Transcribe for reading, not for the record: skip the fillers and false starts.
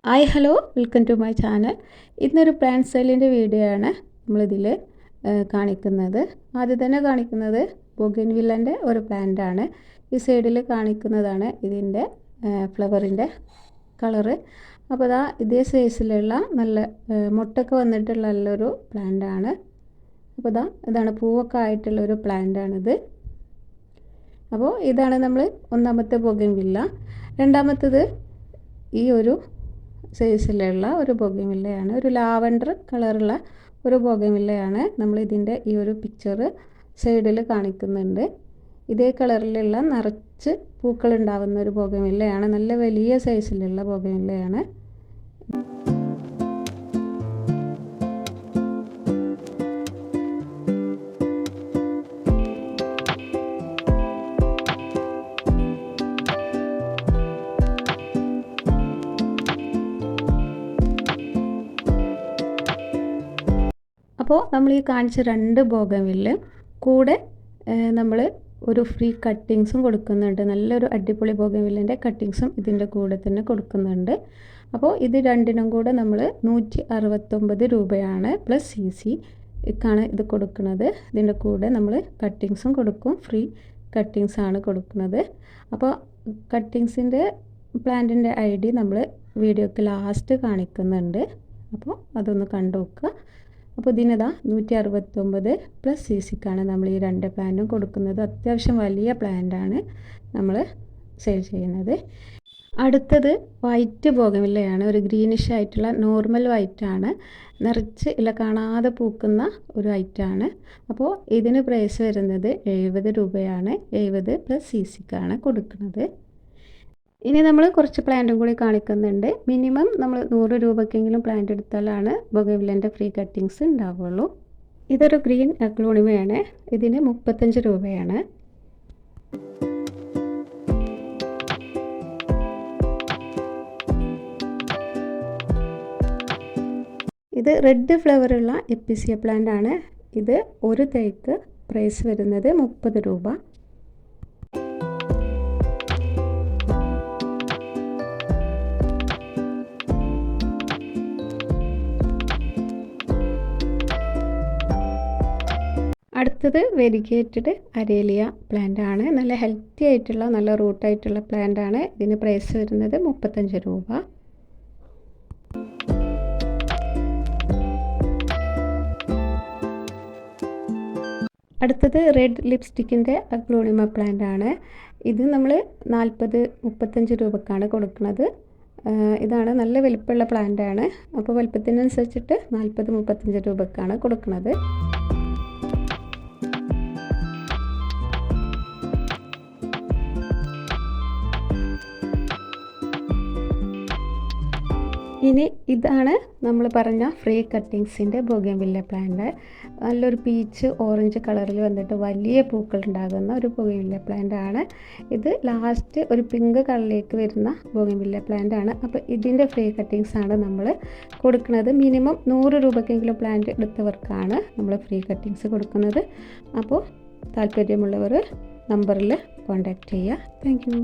Hi hello welcome to my channel. ഇന്നൊരു plant സെയിലിൻ്റെ video ആണ് നമ്മളിതിൽ കാണിക്കുന്നത്. ആദ്യം തന്നെ കാണിക്കുന്നത് ബൊഗൻവില്ലൻ്റെ ഒരു പ്ലാന്റ് ആണ്. ഈ സൈഡിൽ കാണിക്കുന്നതാണ് ഇതിൻ്റെ ഫ്ലവറിൻ്റെ കളറ്. അപ്പോൾ ഇതാ ഇതേ സൈസിലുള്ള നല്ല മുട്ടൊക്കെ വന്നിട്ടുള്ള നല്ലൊരു പ്ലാന്റ് ആണ്. അപ്പോൾ ഇതാണ് പൂവൊക്കെ ആയിട്ടുള്ളൊരു പ്ലാന്റ് ആണിത്. അപ്പോൾ ഇതാണ് നമ്മൾ ഒന്നാമത്തെ ബൊഗൻവില്ല. രണ്ടാമത്തേത് ഈ ഒരു സൈസിലുള്ള ഒരു ബൊഗൻവില്ലയാണ്. ഒരു ലാവൻഡർ കളറുള്ള ഒരു ബൊഗൻവില്ലയാണ്. നമ്മൾ ഇതിൻ്റെ ഈ ഒരു പിക്ചർ സൈഡിൽ കാണിക്കുന്നുണ്ട്. ഇതേ കളറിലുള്ള നിറച്ച് പൂക്കൾ ഉണ്ടാകുന്ന ഒരു ബൊഗൻവില്ലയാണ്. നല്ല വലിയ സൈസിലുള്ള ബൊഗൻവില്ലയാണ്. അപ്പോൾ നമ്മൾ ഈ കാണിച്ച രണ്ട് ബൊഗൻവില്ല കൂടെ നമ്മൾ ഒരു ഫ്രീ കട്ടിങ്സും കൊടുക്കുന്നുണ്ട്. നല്ലൊരു അടിപൊളി ബൊഗൻവില്ലിൻ്റെ കട്ടിങ്സും ഇതിൻ്റെ കൂടെ തന്നെ കൊടുക്കുന്നുണ്ട്. അപ്പോൾ ഇത് രണ്ടിനും കൂടെ നമ്മൾ 169 രൂപയാണ് പ്ലസ് CC ക്കാണ് ഇത് കൊടുക്കുന്നത്. ഇതിൻ്റെ കൂടെ നമ്മൾ കട്ടിങ്സും കൊടുക്കും, ഫ്രീ കട്ടിങ്സാണ് കൊടുക്കുന്നത്. അപ്പോൾ കട്ടിങ്സിൻ്റെ പ്ലാന്റിൻ്റെ ID നമ്മൾ വീഡിയോക്ക് ലാസ്റ്റ് കാണിക്കുന്നുണ്ട്. അപ്പോൾ അതൊന്ന് കണ്ടു നോക്കുക. അപ്പോൾ ഇതിനതാ 169 പ്ലസ് CC ക്കാണ് നമ്മൾ ഈ രണ്ട് പ്ലാന്റും കൊടുക്കുന്നത്. അത്യാവശ്യം വലിയ പ്ലാന്റാണ് നമ്മൾ സെയിൽ ചെയ്യുന്നത്. അടുത്തത് വൈറ്റ് ബൊഗൻവില്ലയാണ്. ഒരു ഗ്രീനിഷ് ആയിട്ടുള്ള നോർമൽ വൈറ്റാണ്. നിറച്ച് ഇല കാണാതെ പൂക്കുന്ന ഒരു വൈറ്റാണ്. അപ്പോൾ ഇതിന് പ്രൈസ് വരുന്നത് 70 രൂപയാണ്. 70 പ്ലസ് CC ക്കാണ് കൊടുക്കുന്നത്. ഇനി നമ്മൾ കുറച്ച് പ്ലാന്റും കൂടി കാണിക്കുന്നുണ്ട്. മിനിമം നമ്മൾ 100 രൂപയ്ക്കെങ്കിലും പ്ലാന്റ് എടുത്താലാണ് ബൊഗൻവില്ലൻ്റെ ഫ്രീ കട്ടിങ്സ് ഉണ്ടാവുള്ളൂ. ഇതൊരു ഗ്രീൻ അഗ്ലോണിമയാണ്. ഇതിന് 35 രൂപയാണ്. ഇത് റെഡ് ഫ്ലവറുള്ള എപ്പിസിയ പ്ലാന്റ് ആണ്. ഇത് ഒരു തൈക്ക് പ്രൈസ് വരുന്നത് 30 രൂപ. അടുത്തത് വെരിഗേറ്റഡ് അരേലിയ പ്ലാന്റ് ആണ്. നല്ല ഹെൽത്തി ആയിട്ടുള്ള നല്ല റൂട്ടായിട്ടുള്ള പ്ലാന്റ് ആണ്. ഇതിന് പ്രൈസ് വരുന്നത് 35 രൂപ. അടുത്തത് റെഡ് ലിപ്സ്റ്റിക്കിൻ്റെ അഗ്ലോണിമ പ്ലാന്റ് ആണ്. ഇത് നമ്മൾ 40-35 രൂപക്കാണ് കൊടുക്കുന്നത്. ഇതാണ് നല്ല വലിപ്പമുള്ള പ്ലാന്റ് ആണ്. അപ്പോൾ വലിപ്പത്തിനനുസരിച്ചിട്ട് 40-35 രൂപക്കാണ് കൊടുക്കുന്നത്. ഇനി ഇതാണ് നമ്മൾ പറഞ്ഞ ഫ്രീ കട്ടിങ്സിൻ്റെ ബൊഗൻവില്ല പ്ലാന്റ്. നല്ലൊരു പീച്ച് ഓറഞ്ച് കളറിൽ വന്നിട്ട് വലിയ പൂക്കൾ ഉണ്ടാകുന്ന ഒരു ബൊഗൻവില്ല പ്ലാന്റ് ആണ്. ഇത് ലാസ്റ്റ് ഒരു പിങ്ക് കളറിലേക്ക് വരുന്ന ബൊഗൻവില്ല പ്ലാന്റ് ആണ്. അപ്പോൾ ഇതിൻ്റെ ഫ്രീ കട്ടിങ്സ് ആണ് നമ്മൾ കൊടുക്കുന്നത്. മിനിമം 100 രൂപയ്ക്കെങ്കിലും പ്ലാന്റ് എടുത്തവർക്കാണ് നമ്മൾ ഫ്രീ കട്ടിങ്സ് കൊടുക്കുന്നത്. അപ്പോൾ താല്പര്യമുള്ളവർ നമ്പറിൽ കോൺടാക്റ്റ് ചെയ്യുക. Thank you.